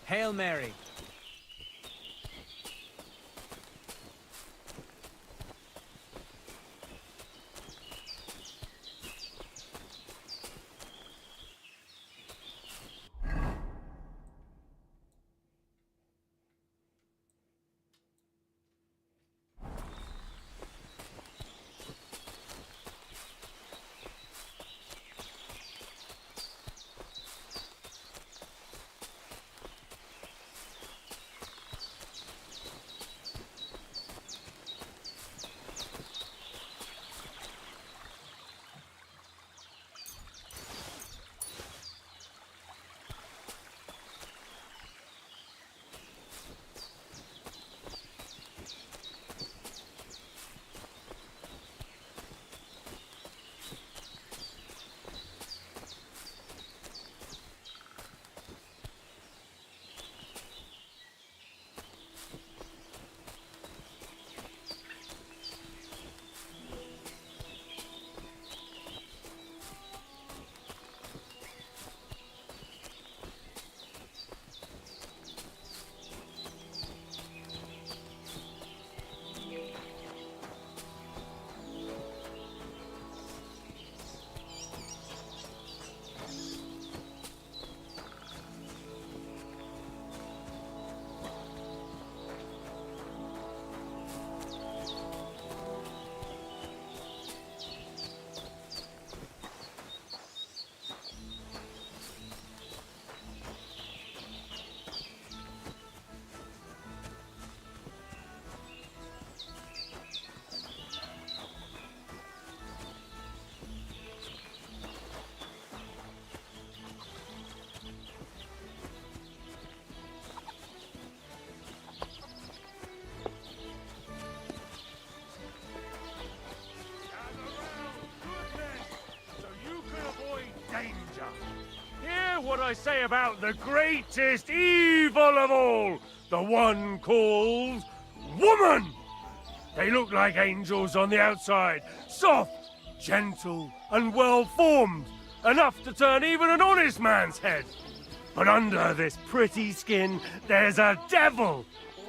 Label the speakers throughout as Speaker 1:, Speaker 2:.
Speaker 1: Hail Mary.
Speaker 2: Hear what I say about the greatest evil of all, the one called woman. They look like angels on the outside, soft, gentle, and well-formed, enough to turn even an honest man's head. But under this pretty skin, there's a devil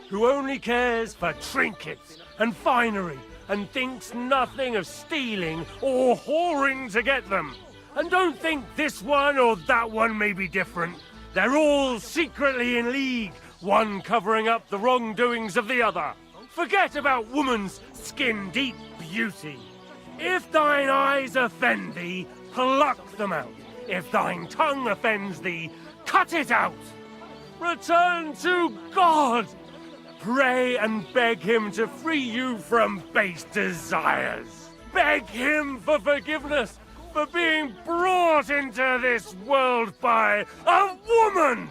Speaker 2: who only cares for trinkets and finery and thinks nothing of stealing or whoring to get them. And don't think this one or that one may be different. They're all secretly in league, one covering up the wrongdoings of the other. Forget about woman's skin-deep beauty. If thine eyes offend thee, pluck them out. If thine tongue offends thee, cut it out. Return to God. Pray and beg him to free you from base desires. Beg him for forgiveness for being brought into this world by a woman!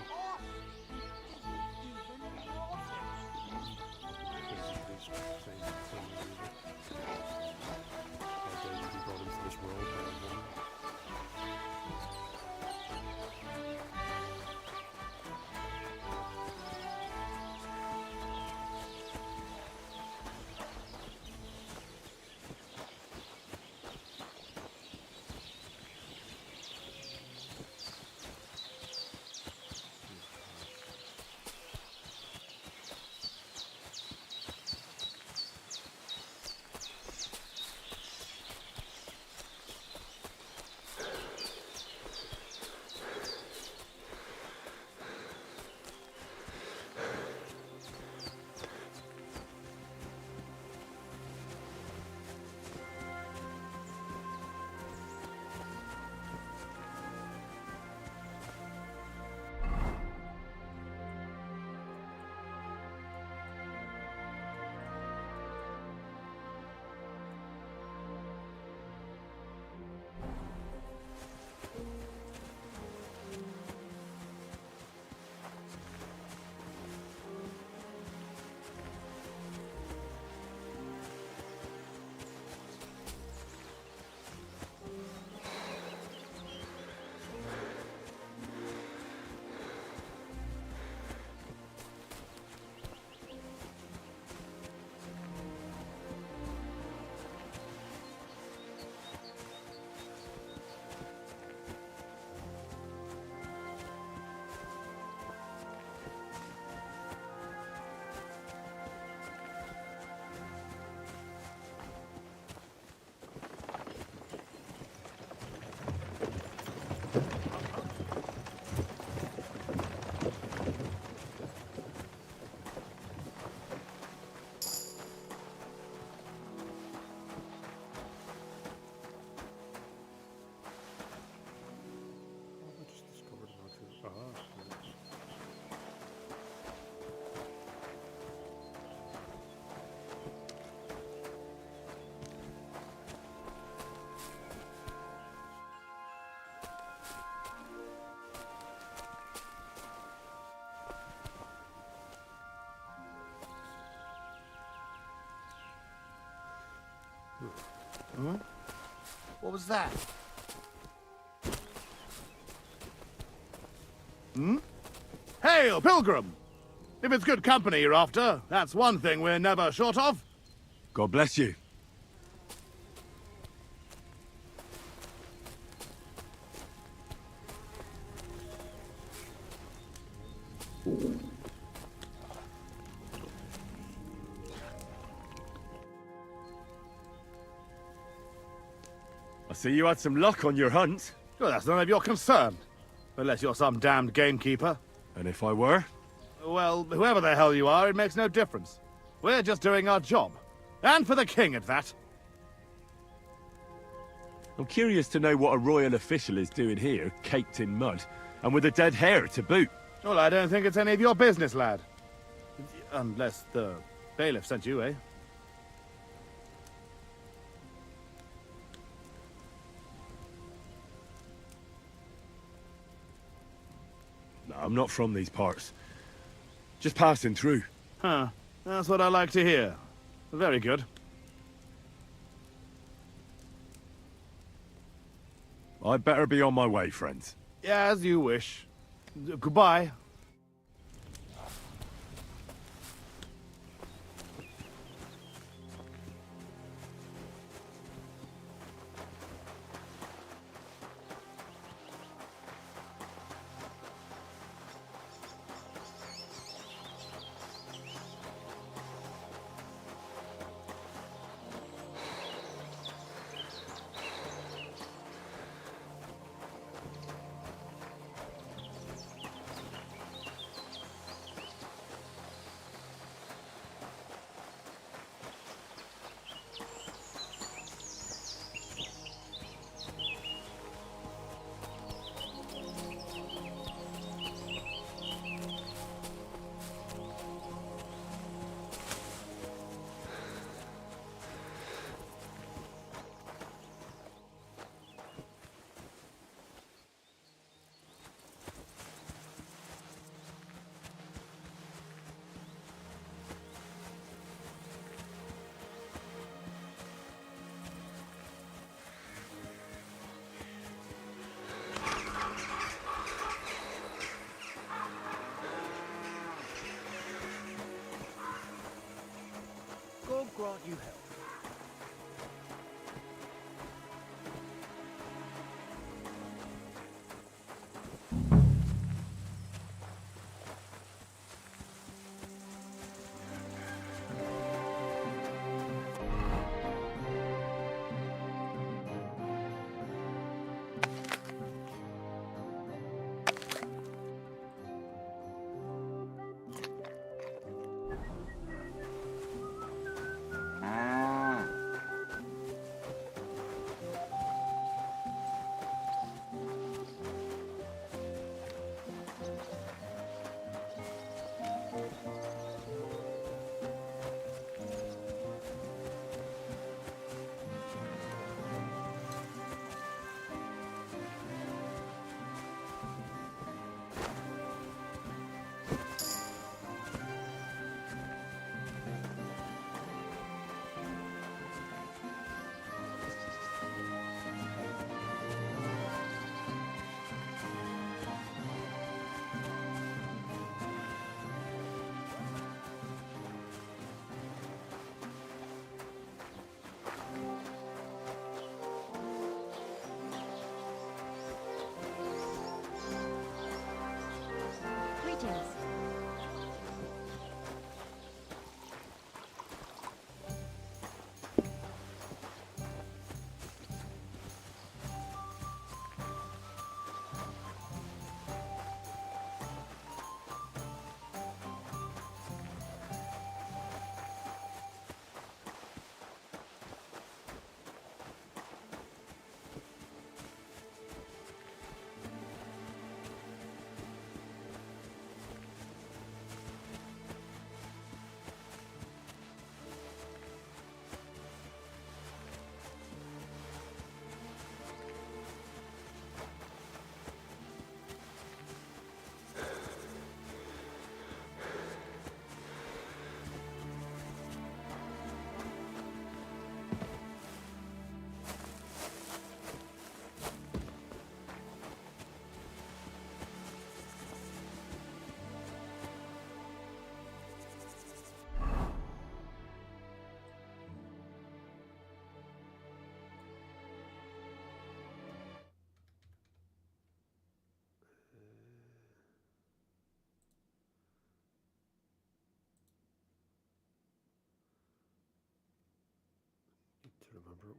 Speaker 1: Huh? What was that? Hmm? Hail, pilgrim! If it's good company you're after, that's one thing we're never short of.
Speaker 2: God bless you. I see you had some luck on your hunt.
Speaker 1: Well, that's none of your concern. Unless you're some damned gamekeeper.
Speaker 2: And if I were?
Speaker 1: Well, whoever the hell you are, it makes no difference. We're just doing our job. And for the king at that.
Speaker 2: I'm curious to know what a royal official is doing here, caked in mud, and with a dead hare to boot.
Speaker 1: Well, I don't think it's any of your business, lad. Unless the bailiff sent you, eh?
Speaker 2: No, I'm not from these parts. Just passing through.
Speaker 1: Huh. That's what I like to hear. Very good.
Speaker 2: I'd better be on my way, friends.
Speaker 1: Yeah, as you wish. Goodbye.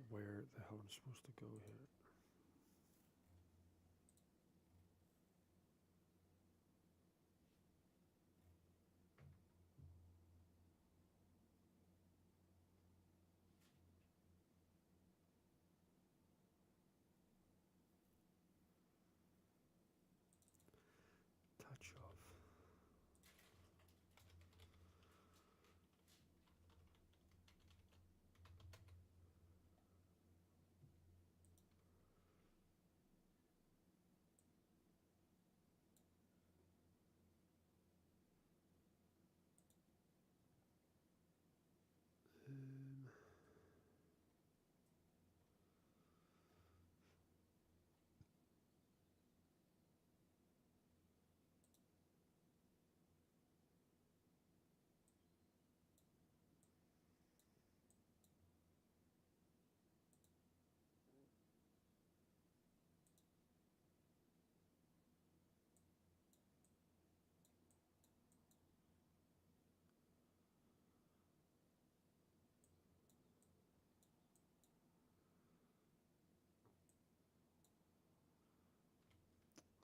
Speaker 3: where the hell I'm supposed to go here. Touch of.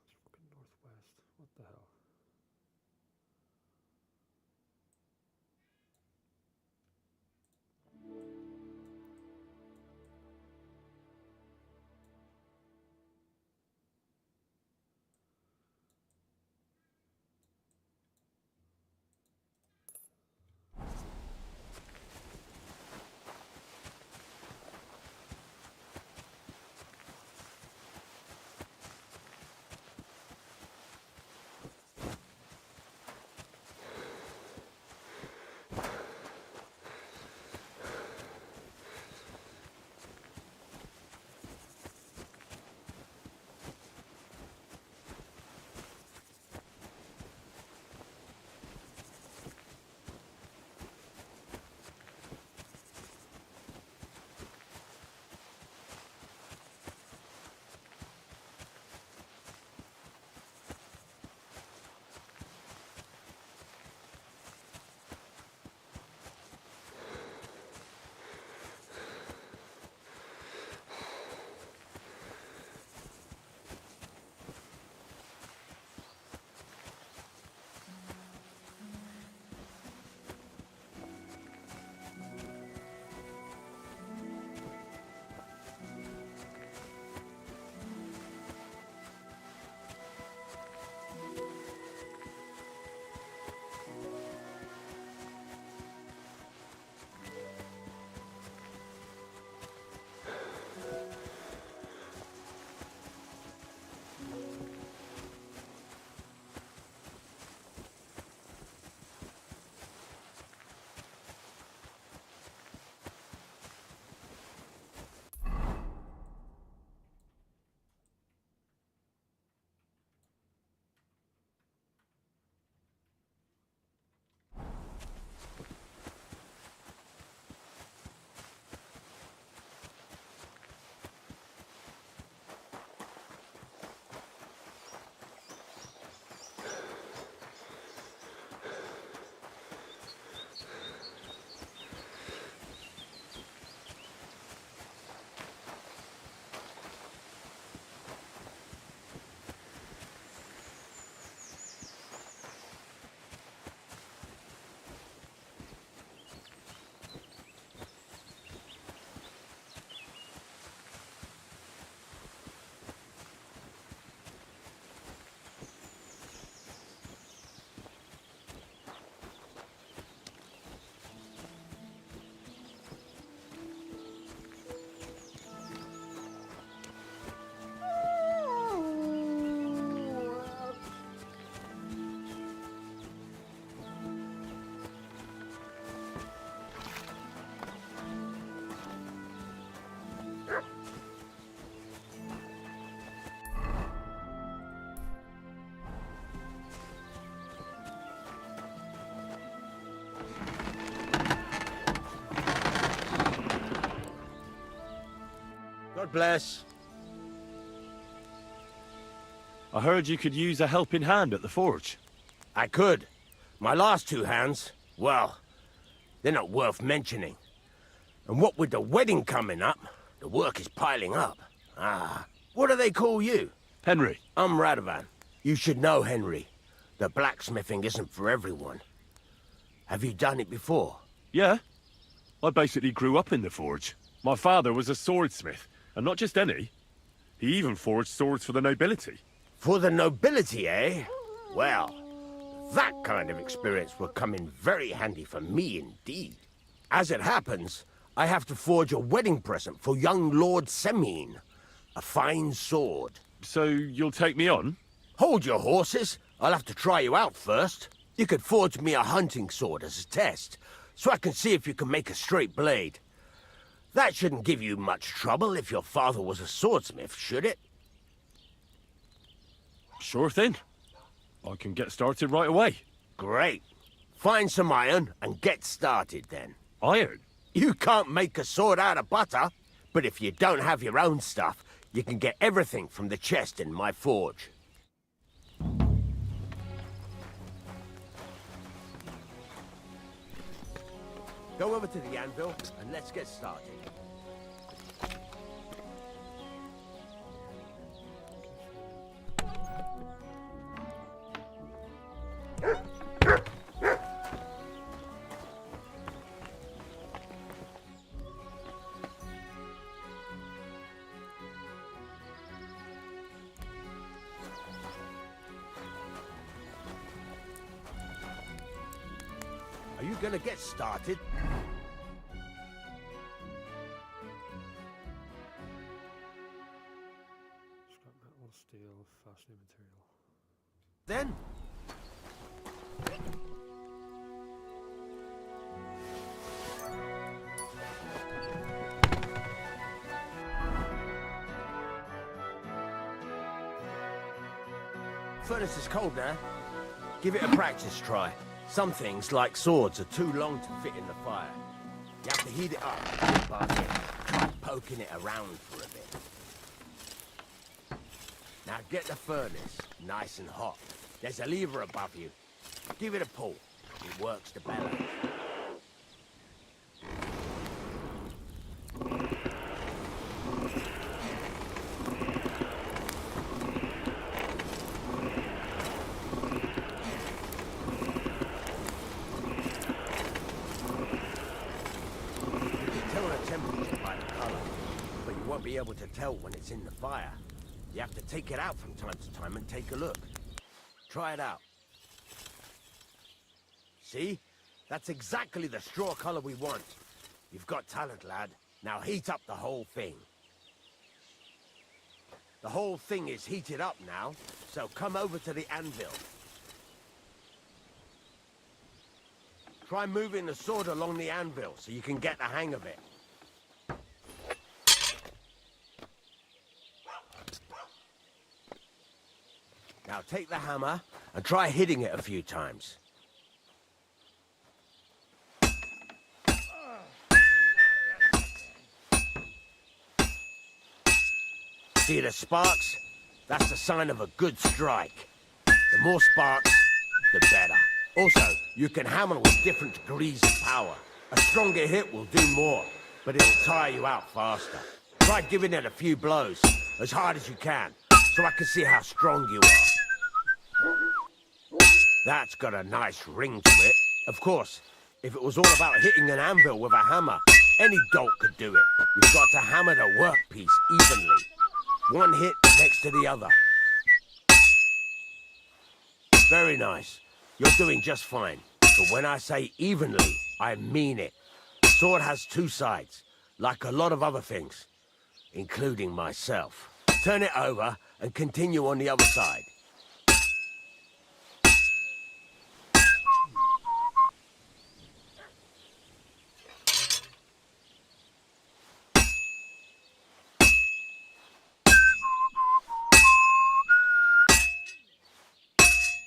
Speaker 3: It's fucking northwest. What the hell?
Speaker 4: God bless.
Speaker 2: I heard you could use a helping hand at the forge.
Speaker 4: I could. My last two hands, well, they're not worth mentioning. And what with the wedding coming up, The work is piling up. Ah, what do they call you?
Speaker 2: Henry.
Speaker 4: I'm Radovan. You should know, Henry. The blacksmithing isn't for everyone. Have you done it before?
Speaker 2: Yeah. I basically grew up in the forge. My father was a swordsmith, and not just any. He even forged swords for the nobility.
Speaker 4: For the nobility, eh? Well, that kind of experience will come in very handy for me indeed. As it happens, I have to forge a wedding present for young Lord Semine. A fine sword.
Speaker 2: So you'll take me on?
Speaker 4: Hold your horses. I'll have to try you out first. You could forge me a hunting sword as a test, so I can see if you can make a straight blade. That shouldn't give you much trouble if your father was a swordsmith, should it?
Speaker 2: Sure thing. I can get started right away.
Speaker 4: Great. Find some iron and get started then.
Speaker 2: Iron?
Speaker 4: You can't make a sword out of butter, but if you don't have your own stuff, you can get everything from the chest in my forge. Go over to the anvil and let's get started. Are you gonna get started?
Speaker 3: Scrap metal, steel, fastening material.
Speaker 4: Then? Furnace is cold now. Give it a practice try. Some things, like swords, are too long to fit in the fire. You have to heat it up, but try poking it around for a bit. Now get the furnace nice and hot. There's a lever above you. Give it a pull. It works the bellows. Be able to tell when it's in the fire. You have to take it out from time to time and take a look. Try it out. See? That's exactly the straw color we want. You've got talent, lad. Now heat up the whole thing. The whole thing is heated up now, so come over to the anvil. Try moving the sword along the anvil so you can get the hang of it. Now take the hammer and try hitting it a few times. See the sparks? That's the sign of a good strike. The more sparks, the better. Also, you can hammer with different degrees of power. A stronger hit will do more, but it'll tire you out faster. Try giving it a few blows, as hard as you can, so I can see how strong you are. That's got a nice ring to it. Of course, if it was all about hitting an anvil with a hammer, any dolt could do it. You've got to hammer the workpiece evenly. One hit next to the other. Very nice. You're doing just fine. But when I say evenly, I mean it. The sword has two sides, like a lot of other things, including myself. Turn it over and continue on the other side.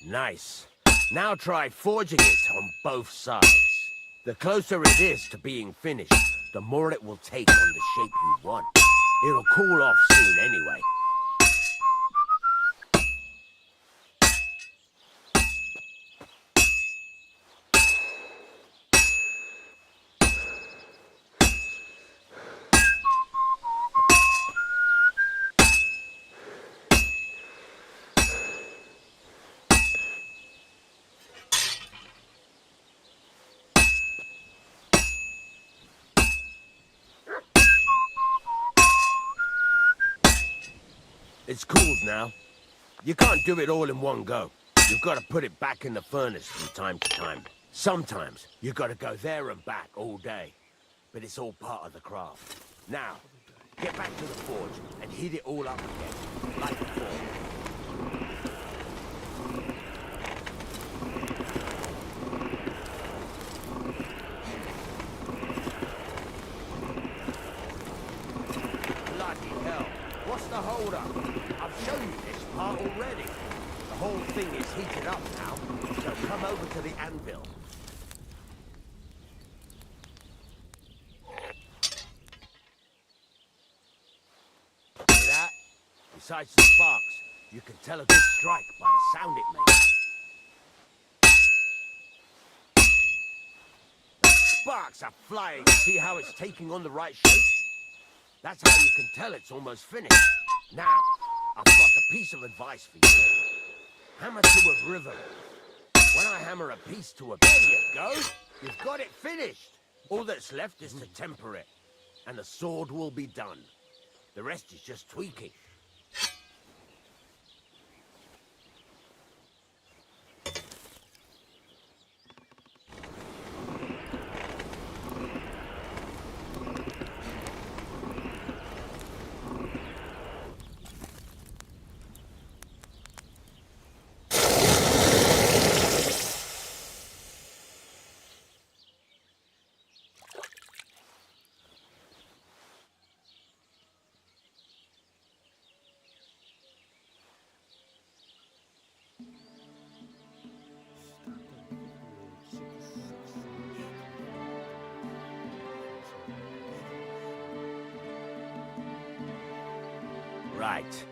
Speaker 4: Nice. Now try forging it on both sides. The closer it is to being finished, the more it will take on the shape you want. It'll cool off soon anyway. It's cooled now. You can't do it all in one go. You've got to put it back in the furnace from time to time. Sometimes you've got to go there and back all day. But it's all part of the craft. Now, get back to the forge and heat it all up again, like before. Bloody hell. What's the hold-up? I've shown you this part already. The whole thing is heated up now, so come over to the anvil. See that? Besides the sparks, you can tell a good strike by the sound it makes. The sparks are flying. See how it's taking on the right shape? That's how you can tell it's almost finished. Now, I've got a piece of advice for you. Hammer to a rhythm. When I hammer a piece to a... There you go! You've got it finished! All that's left is to temper it, and the sword will be done. The rest is just tweaking. Right.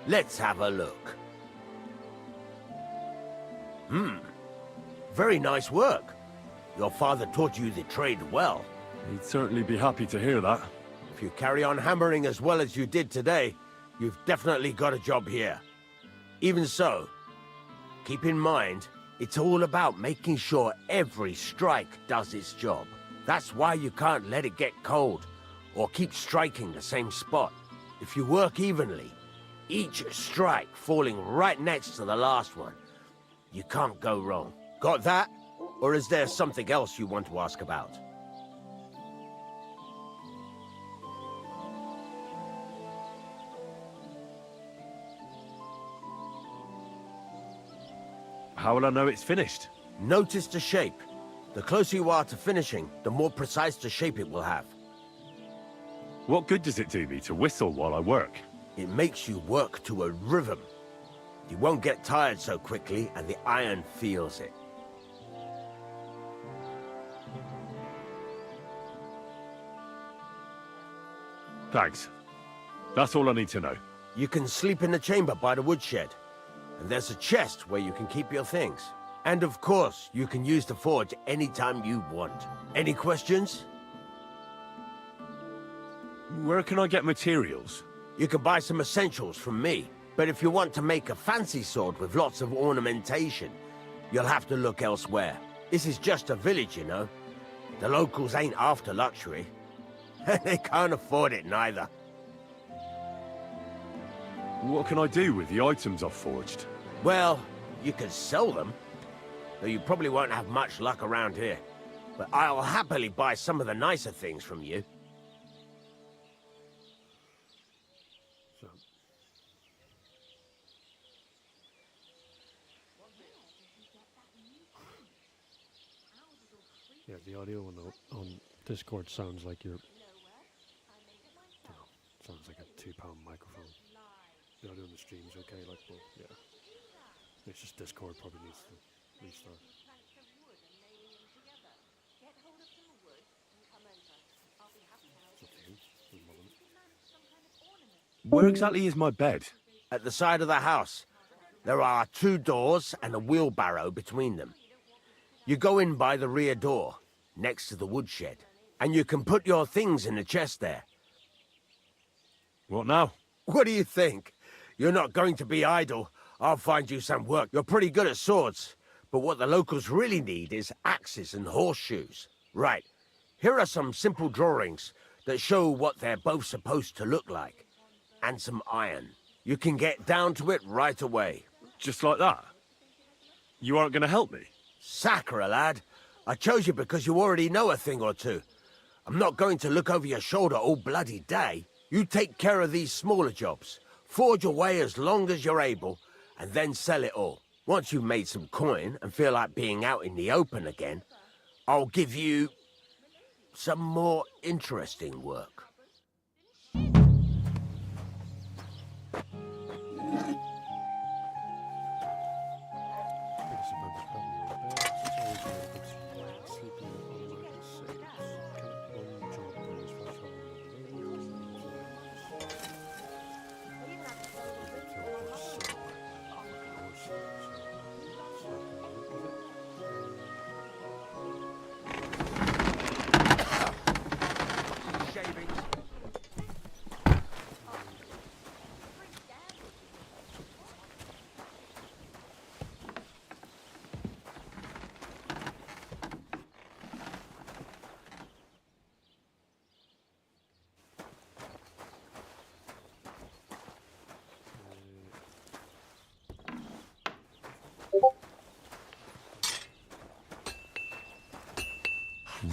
Speaker 4: Let's have a look. Very nice work. Your father taught you the trade well.
Speaker 2: He'd certainly be happy to hear that.
Speaker 4: If you carry on hammering as well as you did today, you've definitely got a job here. Even so, keep in mind, it's all about making sure every strike does its job. That's why you can't let it get cold, or keep striking the same spot. If you work evenly, each strike falling right next to the last one, you can't go wrong. Got that? Or is there something else you want to ask about?
Speaker 2: How will I know it's finished?
Speaker 4: Notice the shape. The closer you are to finishing, the more precise the shape it will have.
Speaker 2: What good does it do me to whistle while I work?
Speaker 4: It makes you work to a rhythm. You won't get tired so quickly, and the iron feels it.
Speaker 2: Thanks. That's all I need to know.
Speaker 4: You can sleep in the chamber by the woodshed. And there's a chest where you can keep your things. And of course, you can use the forge anytime you want. Any questions?
Speaker 2: Where can I get materials?
Speaker 4: You can buy some essentials from me. But if you want to make a fancy sword with lots of ornamentation, you'll have to look elsewhere. This is just a village, you know. The locals ain't after luxury. They can't afford it neither.
Speaker 2: What can I do with the items I've forged?
Speaker 4: Well, you can sell them, though you probably won't have much luck around here. But I'll happily buy some of the nicer things from you.
Speaker 3: So. Yeah, the audio on Discord sounds like you're... sounds like a £2 microphone. The audio on the stream's okay, like, well, yeah. It's just Discord probably needs to restart. It's up to you, doesn't bother me.
Speaker 2: Where exactly is my bed?
Speaker 4: At the side of the house, there are 2 doors and a wheelbarrow between them. You go in by the rear door, next to the woodshed, and you can put your things in the chest there.
Speaker 2: What now?
Speaker 4: What do you think? You're not going to be idle. I'll find you some work. You're pretty good at swords, but what the locals really need is axes and horseshoes. Right, here are some simple drawings that show what they're both supposed to look like, and some iron. You can get down to it right away.
Speaker 2: Just like that? You aren't going to help me?
Speaker 4: Sacre, lad. I chose you because you already know a thing or two. I'm not going to look over your shoulder all bloody day. You take care of these smaller jobs. Forge away as long as you're able, and then sell it all. Once you've made some coin and feel like being out in the open again, I'll give you some more interesting work.
Speaker 3: Biggest advantage of having your bed. It's always very good to sleeping automatically saves. Can one job done as fast travel
Speaker 4: Shavings.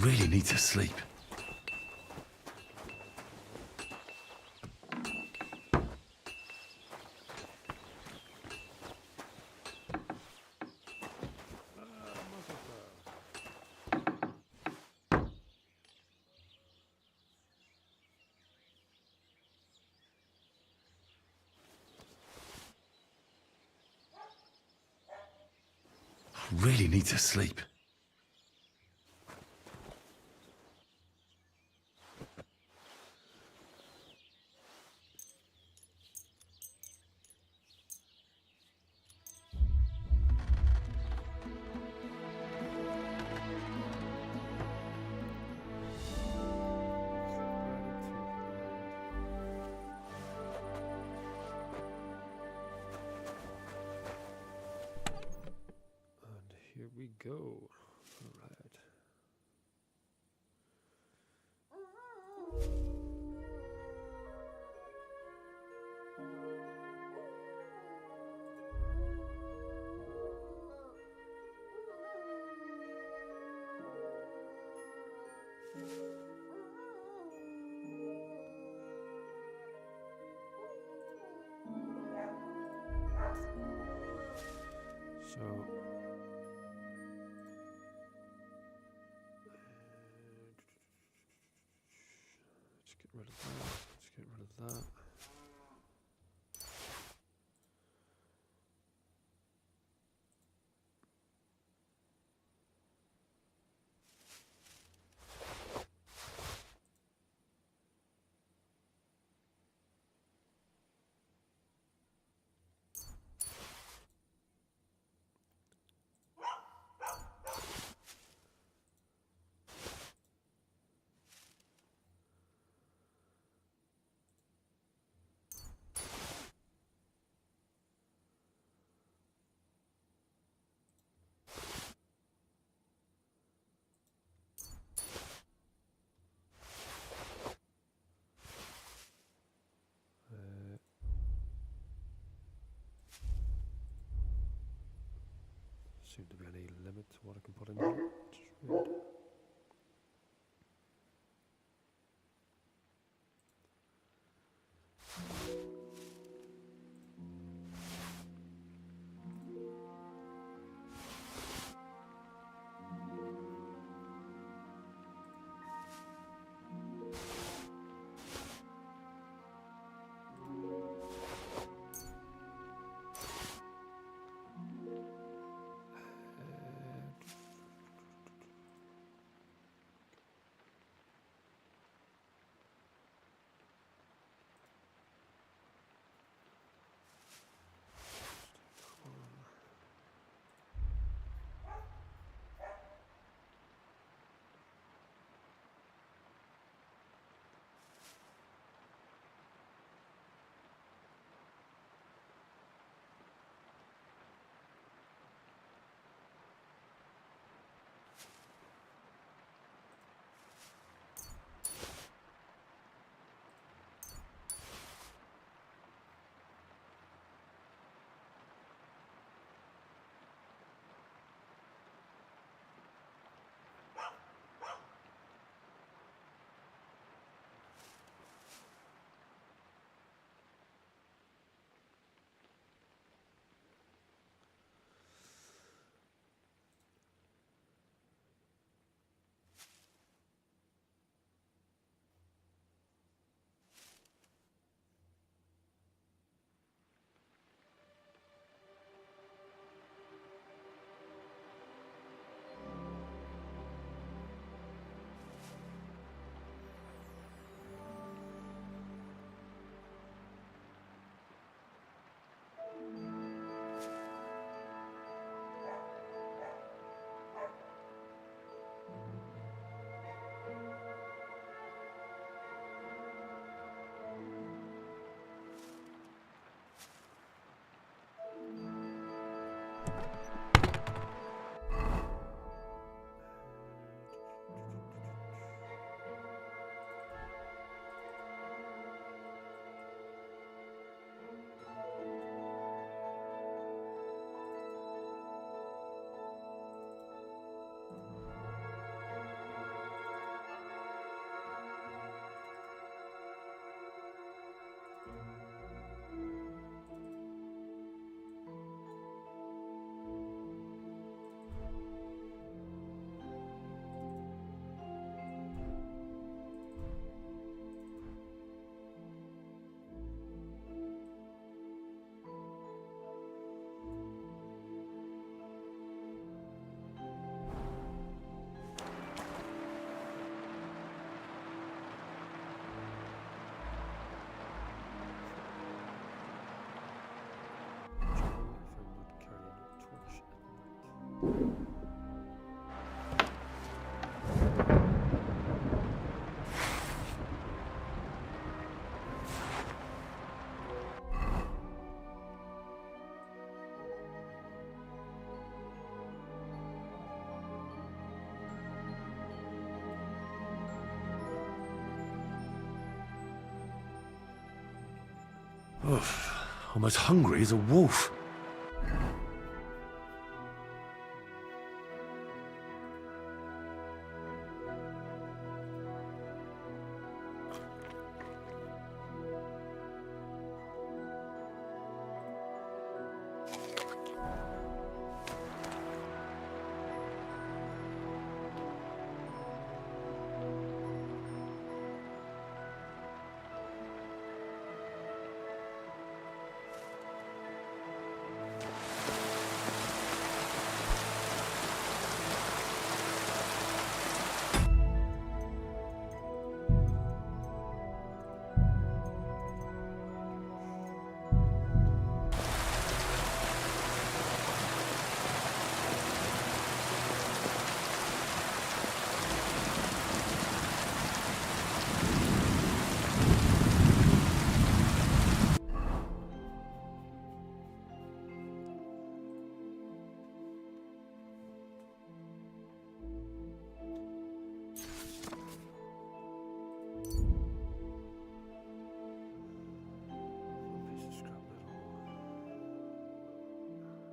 Speaker 1: Really need to sleep. Really need to sleep.
Speaker 3: And here we go. Alright. So let's get rid of that. Let's get rid of that. Seem to be any limit to what I can put in here. Just weird.
Speaker 5: I'm as hungry as a wolf.
Speaker 3: Piece of scrap metal. Pieces of scrap metal for an axe.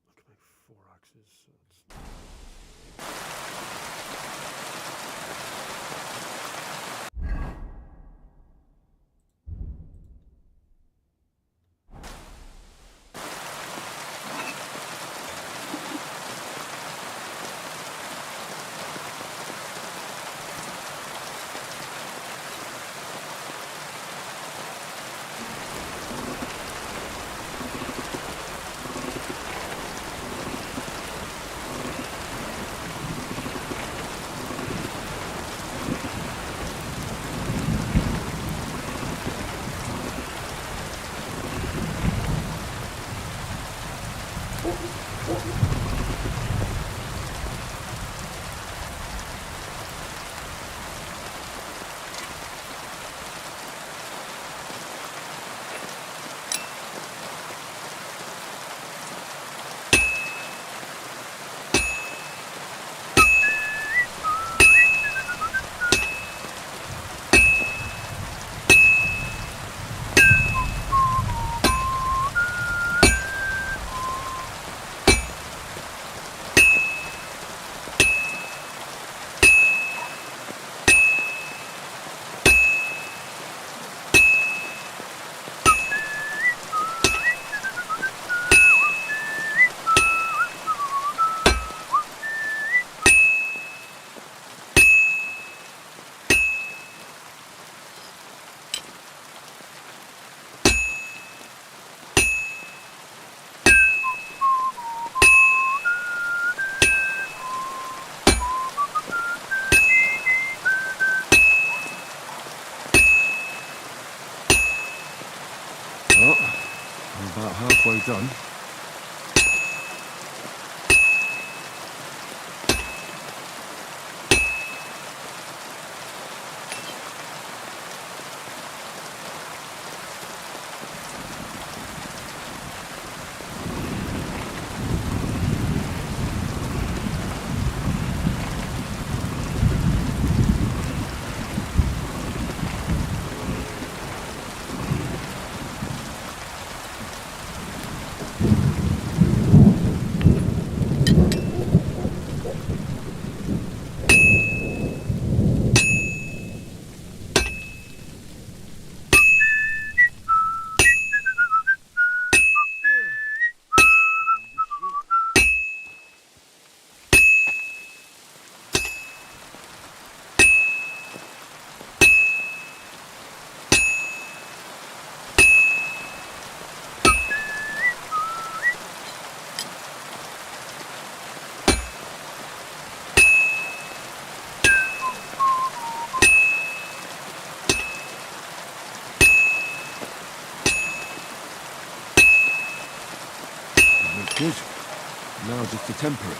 Speaker 3: I can make 4 axes, so it's
Speaker 5: Well, I'm about halfway done. Good. Now just to temper it.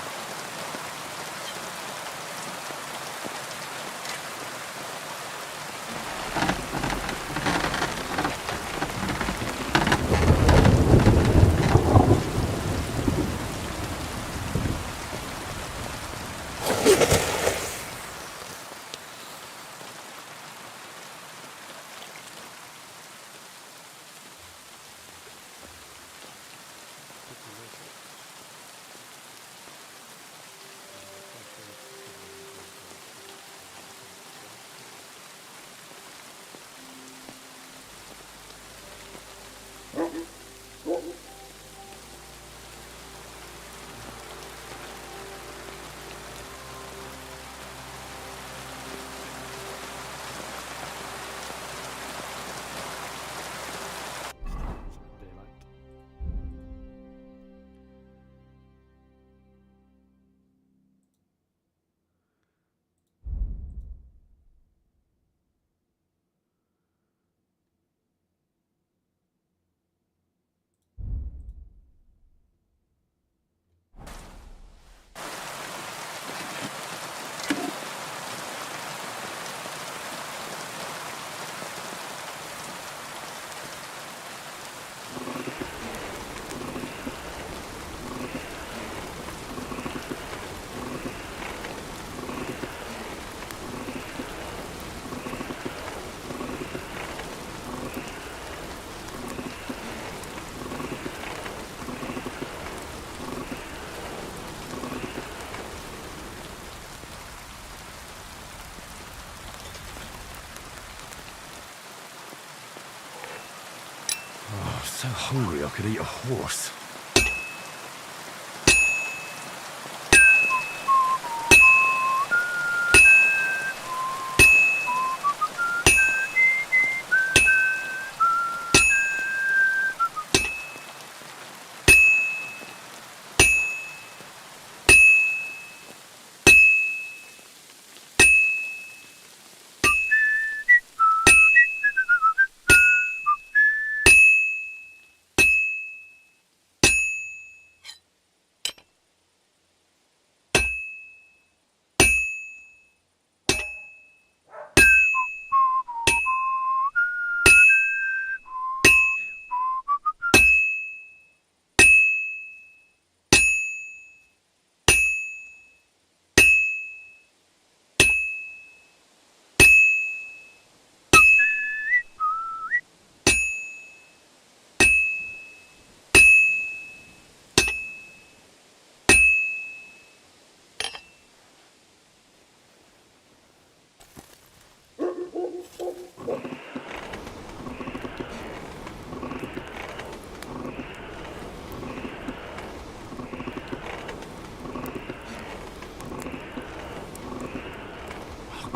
Speaker 5: Oh, so hungry I could eat a horse.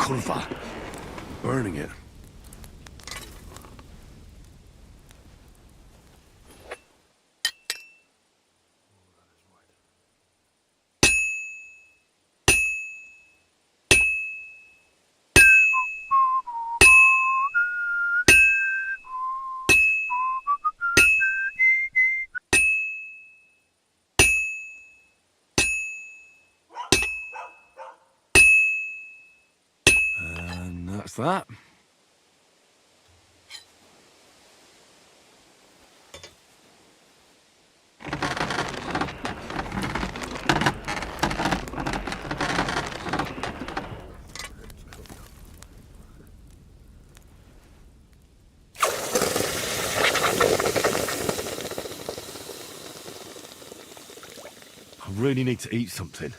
Speaker 5: Kurva. Burning it. And that's that. I really need to eat something.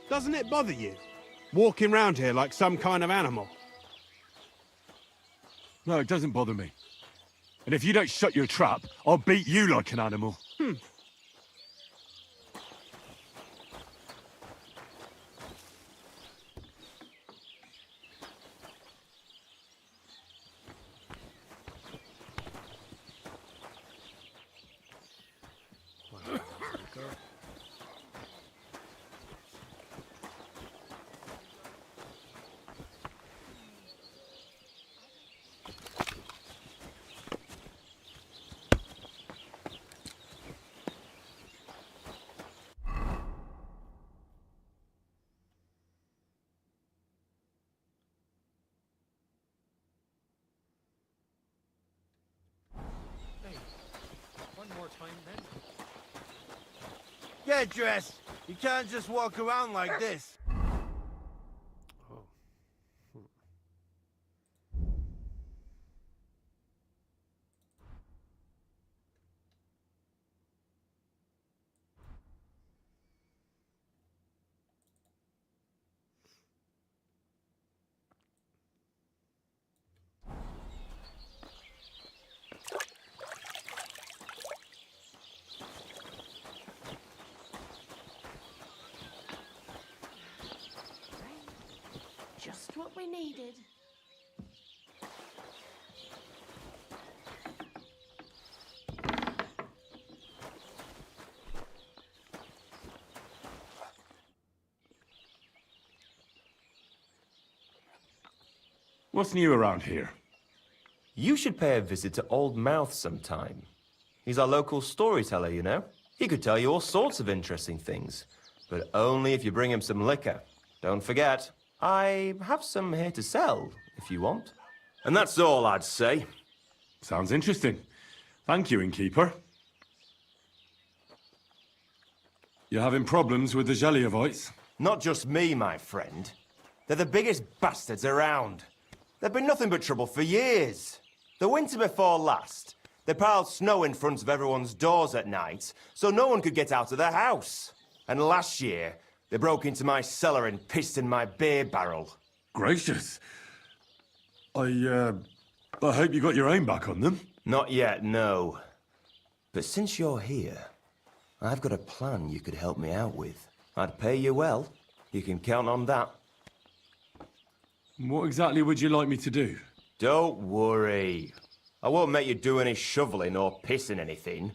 Speaker 6: Doesn't it bother you? Walking round here like some kind of animal?
Speaker 5: No, it doesn't bother me. And if you don't shut your trap, I'll beat you like an animal.
Speaker 4: Get dressed. You can't just walk around like this.
Speaker 7: Just what we needed.
Speaker 5: What's new around here?
Speaker 8: You should pay a visit to Old Mouth sometime. He's our local storyteller, you know. He could tell you all sorts of interesting things, but only if you bring him some liquor. Don't forget, I have some here to sell, if you want. And that's all I'd say.
Speaker 5: Sounds interesting. Thank you, innkeeper. You having problems with the Jeliovites?
Speaker 8: Not just me, my friend. They're the biggest bastards around. They've been nothing but trouble for years. The winter before last, they piled snow in front of everyone's doors at night, so no one could get out of their house. And last year, they broke into my cellar and pissed in my beer barrel.
Speaker 5: Gracious. I hope you got your aim back on them.
Speaker 8: Not yet, no. But since you're here, I've got a plan you could help me out with. I'd pay you well. You can count on that.
Speaker 5: What exactly would you like me to do?
Speaker 8: Don't worry. I won't make you do any shoveling or pissing anything.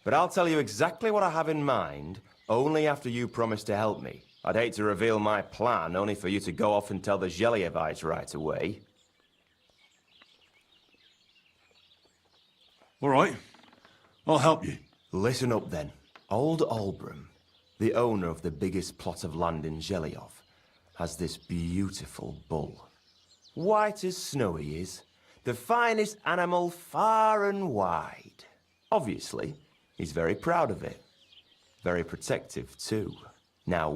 Speaker 8: But I'll tell you exactly what I have in mind, only after you promise to help me. I'd hate to reveal my plan, only for you to go off and tell the Jeliovites right away.
Speaker 5: All right. I'll help you.
Speaker 8: Listen up then. Old Albram, the owner of the biggest plot of land in Zhelyov, has this beautiful bull. White as snow he is. The finest animal far and wide. Obviously, he's very proud of it. Very protective, too. Now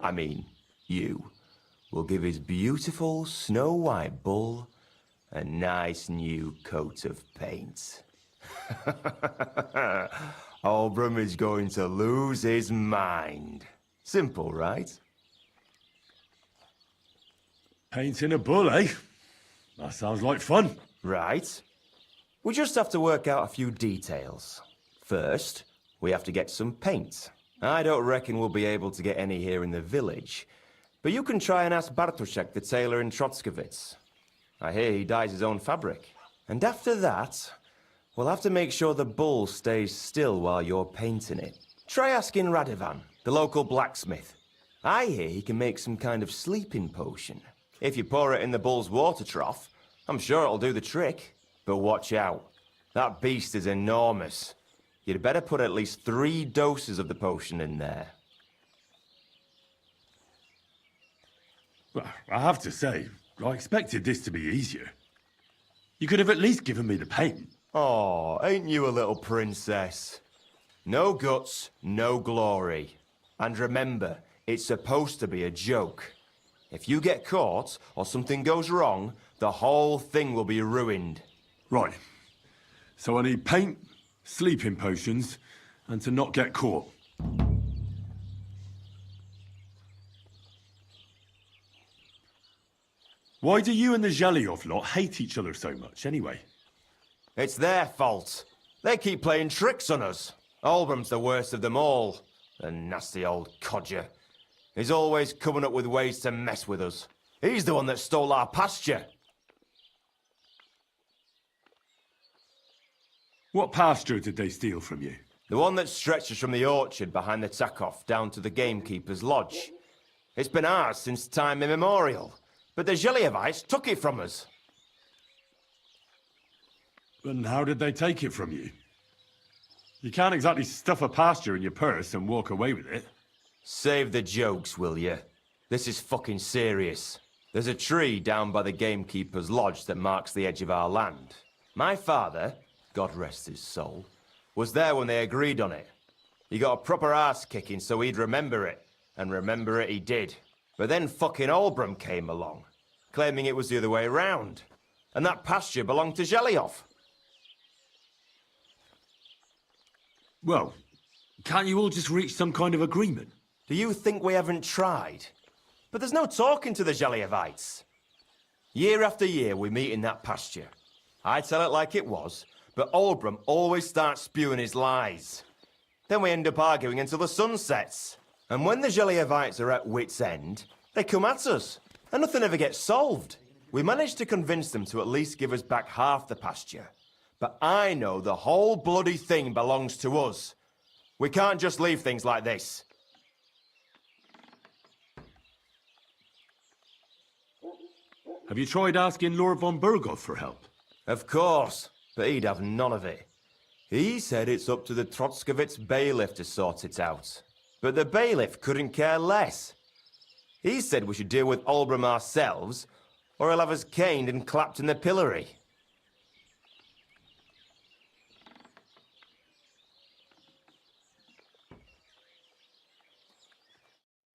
Speaker 8: I mean you, will give his beautiful snow-white bull a nice new coat of paint. Albram is going to lose his mind. Simple, right?
Speaker 5: Painting a bull, eh? That sounds like fun.
Speaker 8: Right. We just have to work out a few details. First, we have to get some paint. I don't reckon we'll be able to get any here in the village, but you can try and ask Bartoszek, the tailor in Trotskovitz. I hear he dyes his own fabric. And after that, we'll have to make sure the bull stays still while you're painting it. Try asking Radovan, the local blacksmith. I hear he can make some kind of sleeping potion. If you pour it in the bull's water trough, I'm sure it'll do the trick. But watch out. That beast is enormous. You'd better put at least 3 doses of the potion in there.
Speaker 5: Well, I have to say, I expected this to be easier. You could have at least given me the paint.
Speaker 8: Oh, ain't you a little princess? No guts, no glory. And remember, it's supposed to be a joke. If you get caught or something goes wrong, the whole thing will be ruined.
Speaker 5: Right. So I need paint, sleeping potions, and to not get caught. Why do you and the Zhelyov lot hate each other so much, anyway?
Speaker 8: It's their fault. They keep playing tricks on us. Olbram's the worst of them all. The nasty old codger. He's always coming up with ways to mess with us. He's the one that stole our pasture.
Speaker 5: What pasture did they steal from you?
Speaker 8: The one that stretches from the orchard behind the Takov down to the gamekeeper's lodge. It's been ours since time immemorial, but the Zhelyevites took it from us.
Speaker 5: And how did they take it from you? You can't exactly stuff a pasture in your purse and walk away with it.
Speaker 8: Save the jokes, will you? This is fucking serious. There's a tree down by the gamekeeper's lodge that marks the edge of our land. My father, God rest his soul, was there when they agreed on it. He got a proper ass kicking so he'd remember it, and remember it he did. But then fucking Olbram came along, claiming it was the other way round, and that pasture belonged to Zhelyov.
Speaker 5: Well, can't you all just reach some kind of agreement?
Speaker 8: Do you think we haven't tried? But there's no talking to the Zhelyevites. Year after year we meet in that pasture. I tell it like it was, but Olbram always starts spewing his lies. Then we end up arguing until the sun sets. And when the Zhelyevites are at wit's end, they come at us, and nothing ever gets solved. We managed to convince them to at least give us back half the pasture. But I know the whole bloody thing belongs to us. We can't just leave things like this.
Speaker 5: Have you tried asking Lord von Burgov for help?
Speaker 8: Of course, but he'd have none of it. He said it's up to the Trotskovitz bailiff to sort it out. But the bailiff couldn't care less. He said we should deal with Olbram ourselves, or he'll have us caned and clapped in the pillory.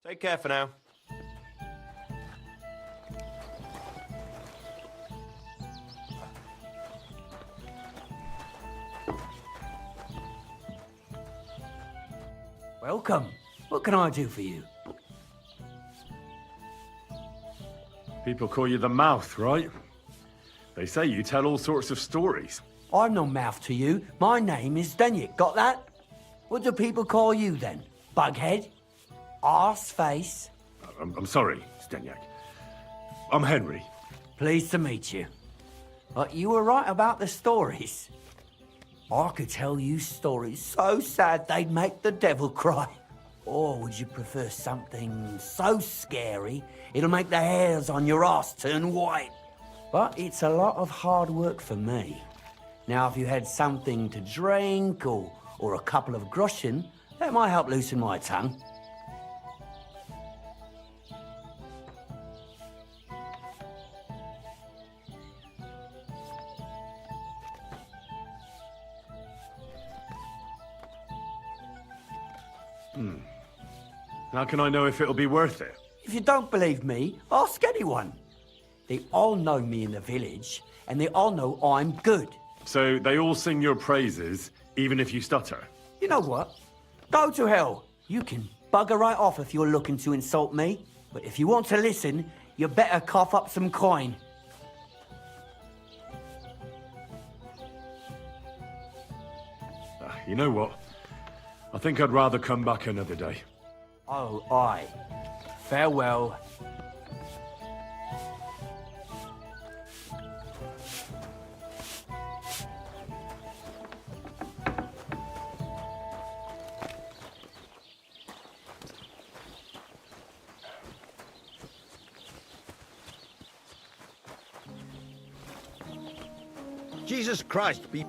Speaker 8: Take care for now.
Speaker 7: Welcome. What can I do for you?
Speaker 5: People call you the Mouth, right? They say you tell all sorts of stories.
Speaker 7: I'm no mouth to you. My name is Denyek. Got that? What do people call you then? Bughead? Arse face?
Speaker 5: I'm sorry, Stenyak. I'm Henry.
Speaker 7: Pleased to meet you. But you were right about the stories. I could tell you stories so sad they'd make the devil cry. Or would you prefer something so scary it'll make the hairs on your ass turn white? But it's a lot of hard work for me. Now, if you had something to drink or a couple of groschen, that might help loosen my tongue.
Speaker 5: How can I know if it'll be worth it?
Speaker 7: If you don't believe me, ask anyone. They all know me in the village, and they all know I'm good.
Speaker 5: So they all sing your praises, even if you stutter?
Speaker 7: You know what? Go to hell. You can bugger right off if you're looking to insult me. But if you want to listen, you better cough up some coin.
Speaker 3: You know what? I think I'd rather come back another day.
Speaker 7: Oh, aye. Farewell.
Speaker 4: Jesus Christ, be...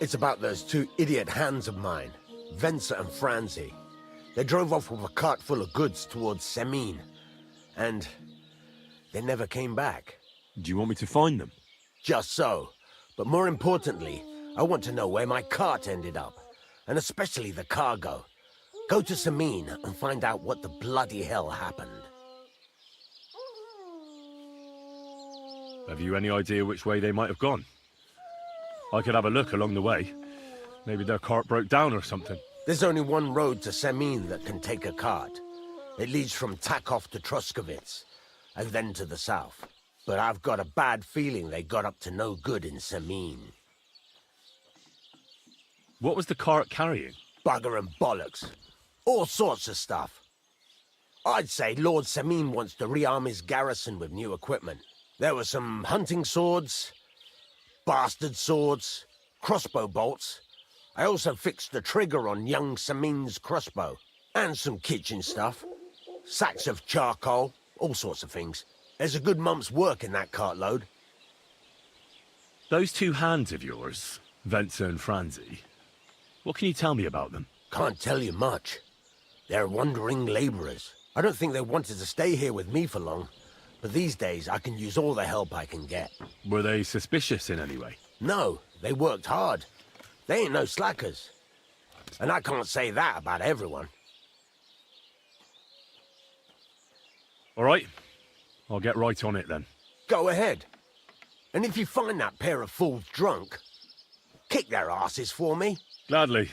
Speaker 4: It's about those two idiot hands of mine, Venser and Franzi. They drove off with a cart full of goods towards Semin, and they never came back.
Speaker 3: Do you want me to find them?
Speaker 4: Just so. But more importantly, I want to know where my cart ended up, and especially the cargo. Go to Semin and find out what the bloody hell happened.
Speaker 3: Have you any idea which way they might have gone? I could have a look along the way. Maybe their cart broke down or something.
Speaker 4: There's only one road to Semin that can take a cart. It leads from Takov to Troskovitz, and then to the south. But I've got a bad feeling they got up to no good in Semin.
Speaker 3: What was the cart carrying?
Speaker 4: Bugger and bollocks. All sorts of stuff. I'd say Lord Semin wants to rearm his garrison with new equipment. There were some hunting swords, bastard swords, crossbow bolts. I also fixed the trigger on young Semin's crossbow. And some kitchen stuff. Sacks of charcoal, all sorts of things. There's a good month's work in that cartload.
Speaker 3: Those two hands of yours, Venser and Franzi, what can you tell me about them?
Speaker 4: Can't tell you much. They're wandering laborers. I don't think they wanted to stay here with me for long. But these days, I can use all the help I can get.
Speaker 3: Were they suspicious in any way?
Speaker 4: No, they worked hard. They ain't no slackers. And I can't say that about everyone.
Speaker 3: All right. I'll get right on it then.
Speaker 4: Go ahead. And if you find that pair of fools drunk, kick their asses for me.
Speaker 3: Gladly.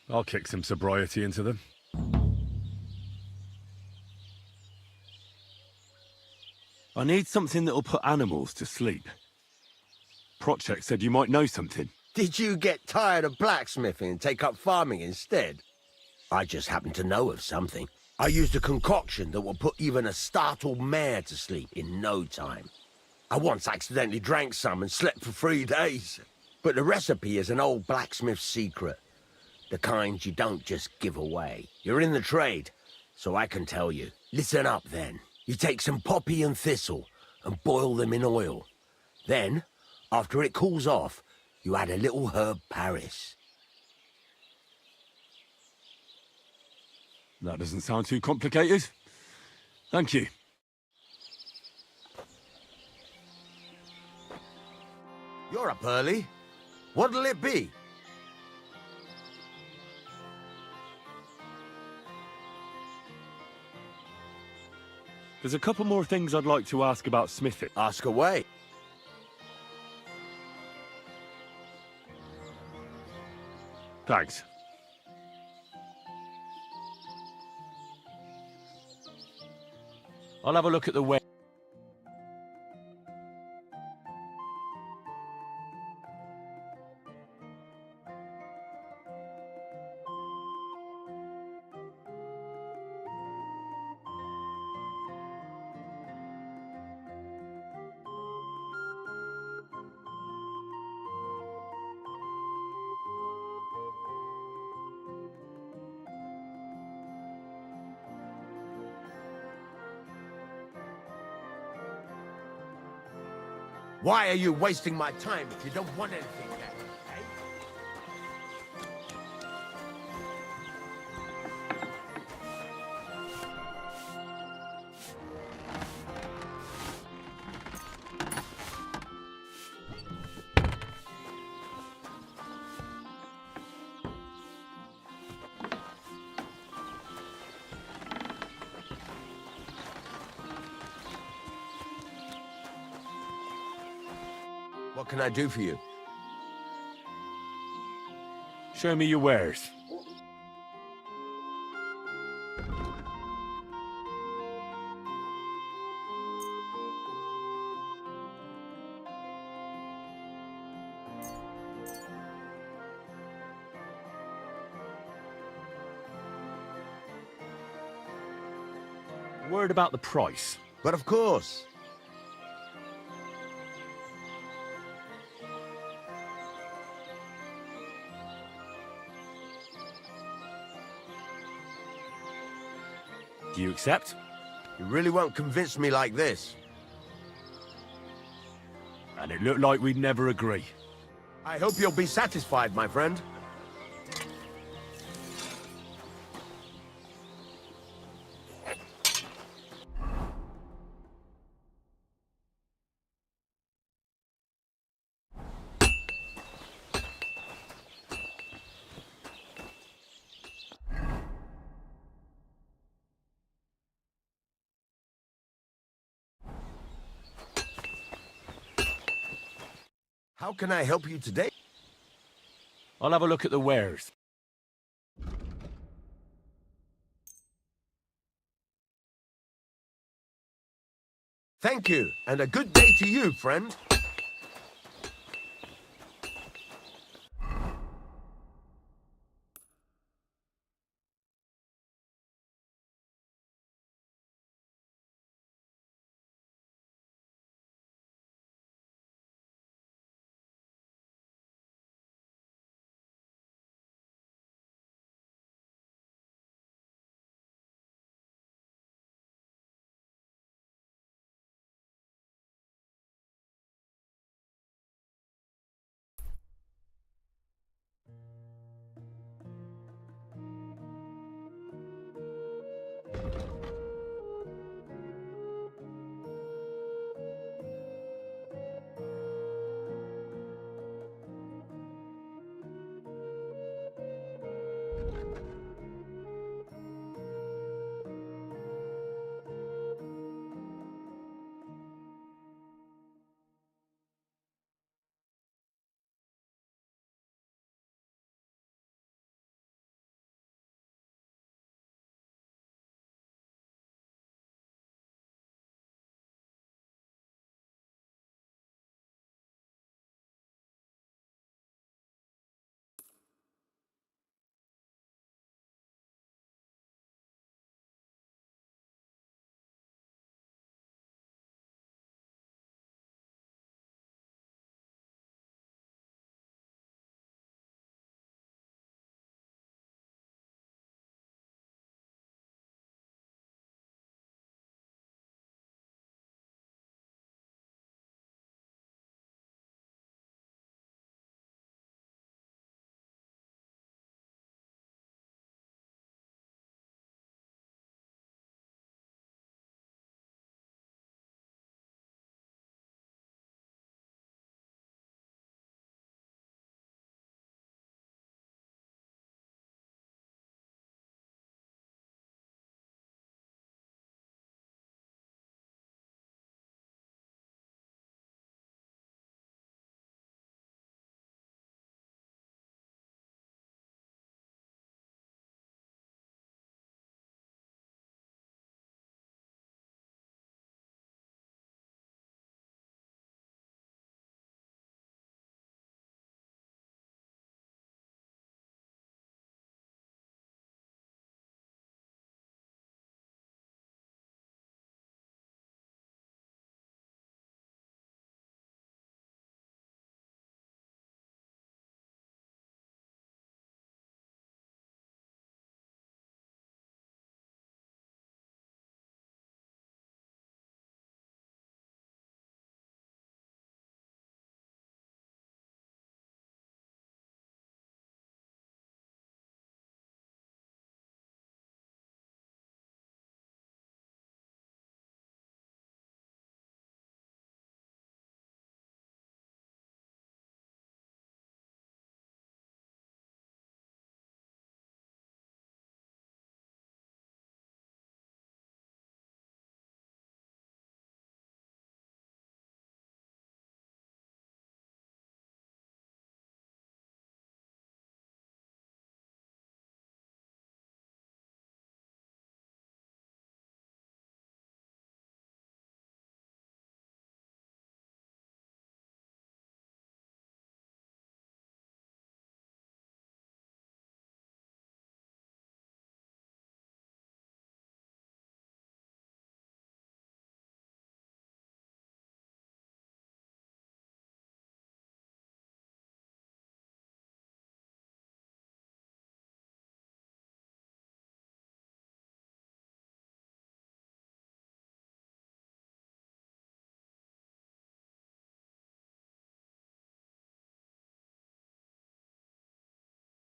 Speaker 3: I'll kick some sobriety into them. I need something that'll put animals to sleep. Prochek said you might know something.
Speaker 4: Did you get tired of blacksmithing and take up farming instead? I just happen to know of something. I used a concoction that will put even a startled mare to sleep in no time. I once accidentally drank some and slept for 3 days. But the recipe is an old blacksmith's secret. The kind you don't just give away. You're in the trade, so I can tell you. Listen up then. You take some poppy and thistle and boil them in oil. Then, after it cools off, you add a little herb Paris.
Speaker 3: That doesn't sound too complicated. Thank you.
Speaker 4: You're up early. What'll it be?
Speaker 3: There's a couple more things I'd like to ask about smithing.
Speaker 4: Ask away.
Speaker 3: Thanks. I'll have a look at the way.
Speaker 4: Why are you wasting my time if you don't want anything then, eh? What can I do for you?
Speaker 3: Show me your wares.
Speaker 9: Word about the price.
Speaker 4: But of course.
Speaker 9: Do you accept?
Speaker 4: You really won't convince me like this.
Speaker 9: And it looked like we'd never agree.
Speaker 4: I hope you'll be satisfied, my friend. How can I help you today?
Speaker 9: I'll have a look at the wares.
Speaker 4: Thank you, and a good day to you, friend.